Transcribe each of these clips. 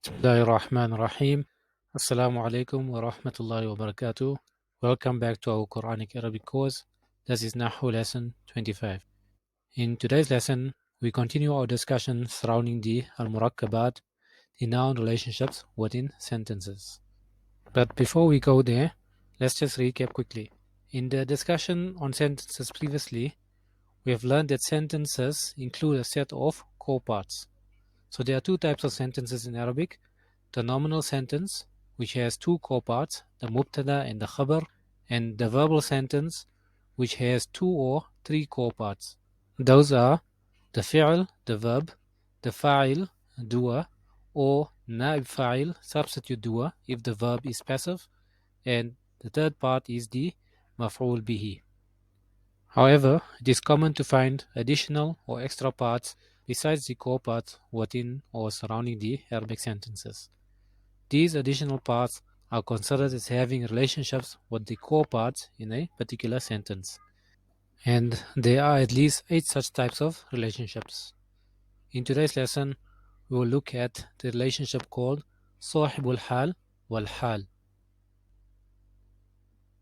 Bismillahirrahmanirrahim. Assalamu alaikum wa rahmatullahi wa barakatuh. Welcome back to our Quranic Arabic course. This is Nahw lesson 25. In today's lesson, we continue our discussion surrounding the al-murakkabat, the noun relationships within sentences. But before we go there, let's just recap quickly. In the discussion on sentences previously, we have learned that sentences include a set of core parts. So there are two types of sentences in Arabic. The nominal sentence, which has two core parts, the mubtada and the khabar, and the verbal sentence, which has two or three core parts. Those are the fi'l, the verb, the fa'il, doer, or na'ib fa'il, substitute doer, if the verb is passive, and the third part is the maf'ul bihi. However, it is common to find additional or extra parts besides the core parts within or surrounding the Arabic sentences. These additional parts are considered as having relationships with the core parts in a particular sentence. And there are at least 8 such types of relationships. In today's lesson, we will look at the relationship called صاحب الحال والحال,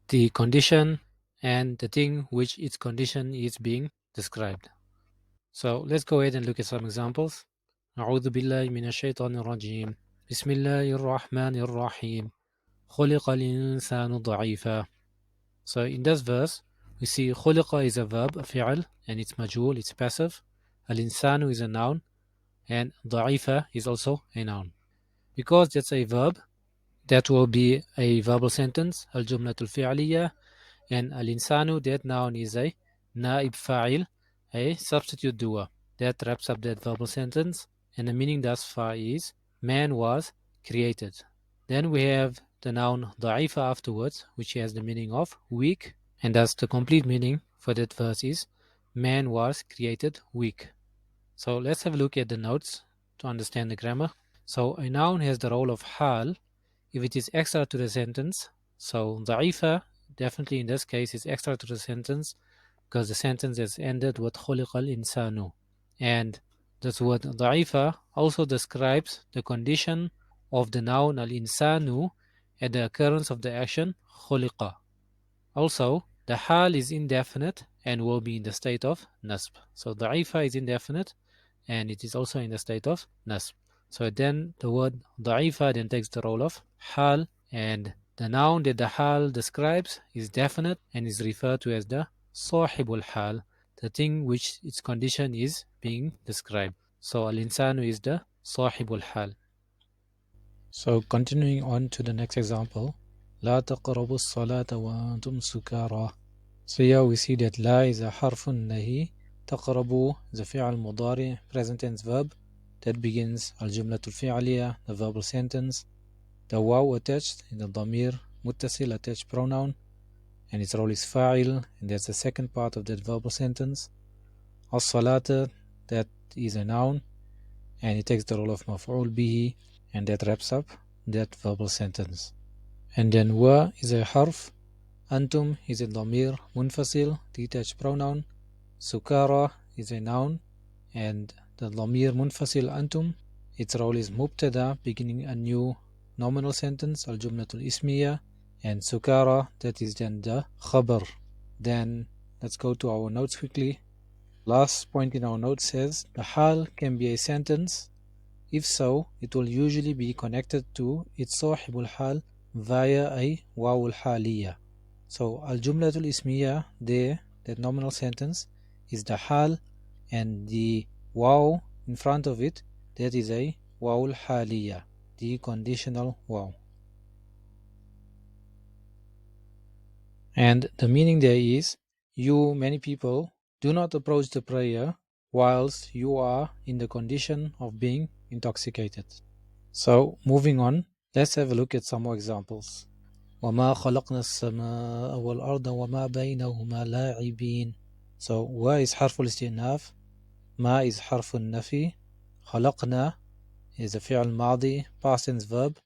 the condition and the thing which its condition is being described. So let's go ahead and look at some examples. أعوذ بالله من الشيطان الرجيم. بسم الله الرحمن الرحيم. خلق الإنسان ضعيفا. So in this verse, we see خلق is a verb, a fi'al, and it's majhul, it's passive. Al-insanu is a noun, and ضعيفا is also a noun. Because that's a verb, that will be a verbal sentence, al-jumlatul fi'aliyya, and al-insanu, that noun is a naib fa'il, a substitute doer. That wraps up that verbal sentence, and the meaning thus far is man was created. Then we have the noun da'ifa afterwards, which has the meaning of weak, and thus the complete meaning for that verse is man was created weak. So let's have a look at the notes to understand the grammar. So a noun has the role of hal if it is extra to the sentence. So da'ifa, definitely in this case, is extra to the sentence because the sentence is ended with خُلِقَ الْإِنسَانُ. And this word ضعيفة also describes the condition of the noun al-insanu at the occurrence of the action خُلِقَ. Also, the hal is indefinite and will be in the state of nasb. So ضعيفة is indefinite and it is also in the state of nasb. So then the word ضعيفة then takes the role of hal, and the noun that the hal describes is definite and is referred to as the صاحب الحال, the thing which its condition is being described. So al-insanu is the صاحب الحال. So continuing on to the next example, لا تقربوا الصلاة وأنتم سكارى. So here we see that لا is a حرف النهي. تقربوا is a فعل مضارع, present tense verb that begins الجملة الفعلية, the verbal sentence. The واو attached in the ضمير متصل, attached pronoun, and its role is fa'il, and that's the second part of that verbal sentence. الصلاة, that is a noun, and it takes the role of مفعول به, and that wraps up that verbal sentence. And then wa is a harf, أنتم is a ضمير منفصل, detached pronoun, سكارى is a noun, and the ضمير منفصل أنتم, its role is مبتدا, beginning a new nominal sentence, الجملة الاسمية, and سكارى, that is then the khabar. Then let's go to our notes quickly. Last point in our notes says the hal can be a sentence. If so, it will usually be connected to its صاحب الحال via a واو الحالية. So الجملة الاسمية there, that nominal sentence, is the hal, and the واو in front of it, that is a واو الحالية, the conditional واو. And the meaning there is, you, many people, do not approach the prayer whilst you are in the condition of being intoxicated. So, moving on, let's have a look at some more examples. وَمَا خَلَقْنَا السَّمَاءَ وَالْأَرْضَ وَمَا بَيْنَهُمَا لَاعِبِينَ. So, wa is حرف الاستئناف, ma is حرف النفي, خلقنا is a فعل ماضي, past tense verb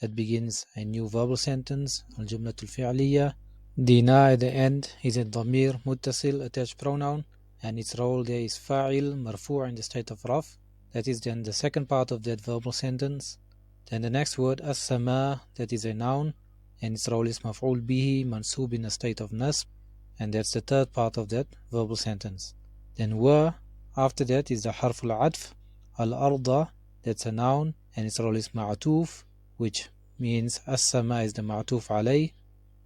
that begins a new verbal sentence, الجملة الفعلية. The na at the end is a ضمير متصل, attached pronoun, and its role there is fa'il, marfu' in the state of raf. That is then the second part of that verbal sentence. Then the next word as-sama, that is a noun, and its role is maf'ul bihi, mansub in a state of nasb, and that's the third part of that verbal sentence. Then wa, after that is the harf al-adf, al-arda, that's a noun, and its role is ma'atuf, which means as-sama is the ma'atuf alay.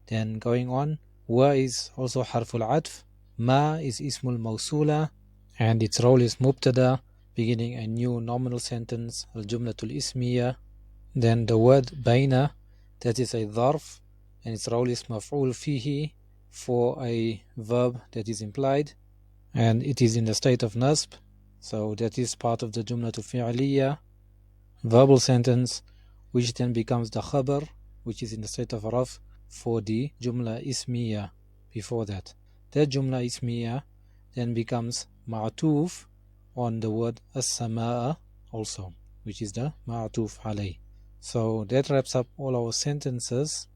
Then going on, wa is also harf al-adf, ma is ismul mawsula, and its role is mubtada, beginning a new nominal sentence, al-jumlatul ismiya. Then the word bayna, that is a dharf, and its role is maf'ul fihi, for a verb that is implied, and it is in the state of nasb, so that is part of the jumlatul fi'liya, verbal sentence, which then becomes the khabar, which is in the state of raf, for the jumla ismiya before that. That jumla ismiya then becomes ma'atuf on the word as-samaa also, which is the ma'atuf alay. So that wraps up all our sentences.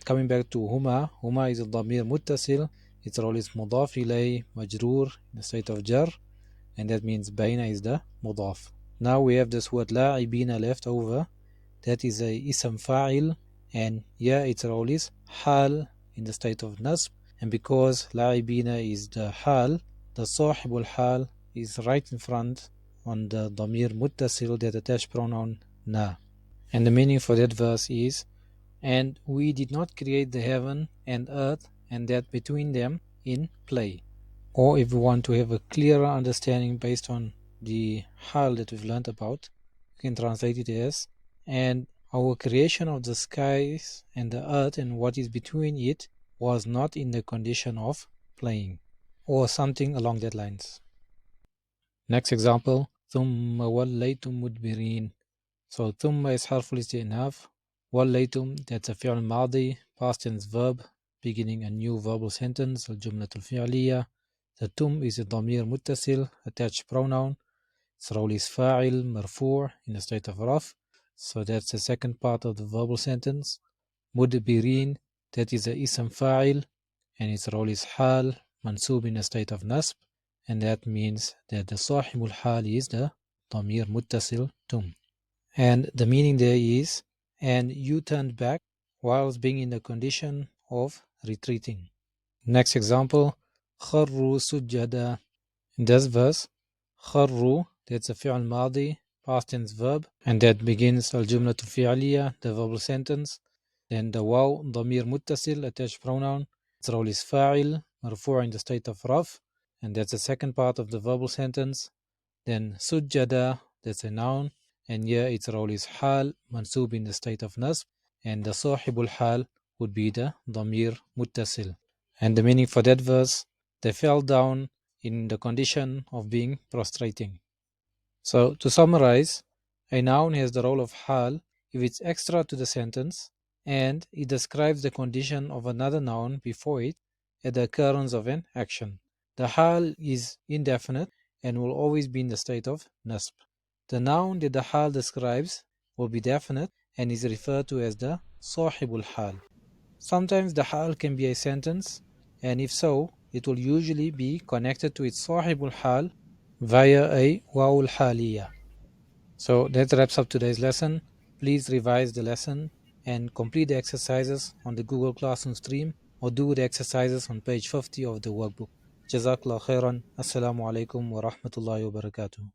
Coming back to huma, huma is a dhamir muttasil. Its role is mudaf ilay, majroor, in the state of jar, and that means bayna is the mudaf. Now we have this word la'ibina left over. That is a ism fa'il, and its role is hal, in the state of nasb. And because la'ibina is the hal, the sahibul hal is right in front on the dhamir muttasil, that attached pronoun na. And the meaning for that verse is, and we did not create the heaven and earth and that between them in play. Or if we want to have a clearer understanding based on the hal that we've learned about, you can translate it as, and our creation of the skies and the earth and what is between it was not in the condition of playing, or something along that lines. Next example, ثم وليتم مدبرين. So ثم is حرف الاستئناف. وليتم, that's a فعل ماضي, past tense verb, beginning a new verbal sentence, الجملة الفعلية. The tum is a ضمير متصل, attached pronoun. Its role is فاعل مرفوع, in the state of raf. So that's the second part of the verbal sentence. مدبرين, that is a ism فاعل, and its role is حال منصوب, in a state of nasb, and that means that the صاحب الحال is the ضمير متصل tum. And the meaning there is, and you turned back whilst being in the condition of retreating. Next example, خروا سجدا. In this verse, خروا, that's a فعل ماضي, past tense verb, and that begins الجملة الفعلية, the verbal sentence. Then the واو ضمير متصل, attached pronoun. Its role is فاعل مرفوع, in the state of raf, and that's the second part of the verbal sentence. Then سجدا, that's a noun, and here its role is حال منصوب, in the state of nasb, and the صاحب الحال would be the ضمير متصل. And the meaning for that verse, they fell down in the condition of being prostrating. So to summarize, a noun has the role of hal if it's extra to the sentence and it describes the condition of another noun before it at the occurrence of an action. The hal is indefinite and will always be in the state of nasb. The noun that the hal describes will be definite and is referred to as the sahibul hal. Sometimes the hal can be a sentence, and if so, it will usually be connected to its sahibul hal via a wawul haliyah. So that wraps up today's lesson. Please revise the lesson and complete the exercises on the Google Classroom stream, or do the exercises on page 50 of the workbook. Jazakallah khairan. Assalamu alaikum wa rahmatullahi wa barakatuh.